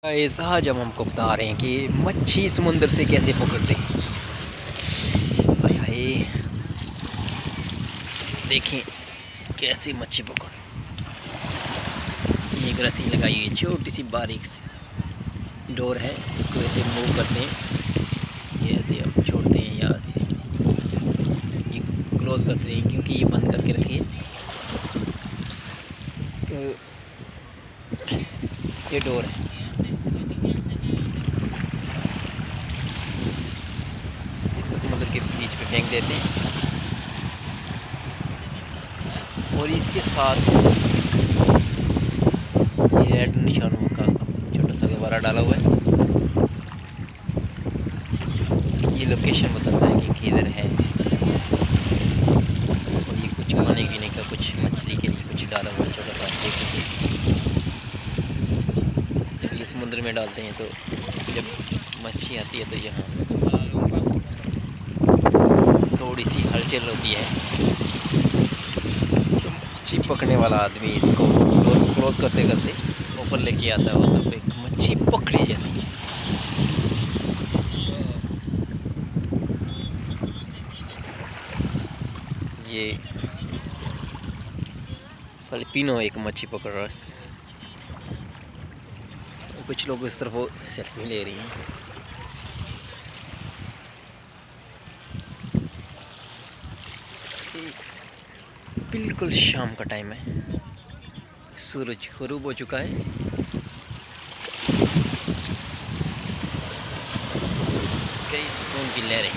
Guys आज हम आपको बता रहे हैं कि मच्छी समुंदर से कैसे पकड़ते हैं। हाय हाय, देखें कैसे मच्छी पकड़। एक रस्सी लगाई है, छोटी सी बारीक सी डोर है, इसको ऐसे मूव करते हैं, ये ऐसे हम छोड़ते हैं या ये क्लोज करते हैं, क्योंकि ये बंद करके रखिए तो ये डोर है। इसको समुद्र के बीच पे फेंक देते हैं और इसके साथ ये रेड निशानों का छोटा सा गवारा डाला हुआ है। ये लोकेशन बताता है कि किधर है, और ये कुछ खाने पीने का, कुछ मछली के लिए कुछ डाला हुआ है छोटा सा, देख सकते हैं। जब ये समुद्र में डालते हैं तो जब मच्छी आती है तो यहाँ थोड़ी सी हलचल होती है। मच्छी पकड़ने वाला आदमी इसको क्लोज करते करते ऊपर लेके आता है और तब एक मच्छी पकड़ी जाती है। ये फिलिपिनो एक मच्छी पकड़ रहा है, कुछ लोग इस तरफ सेल्फी ले रही हैं। बिल्कुल शाम का टाइम है, सूरज गरूब हो चुका है। कई सुकून की लहरें।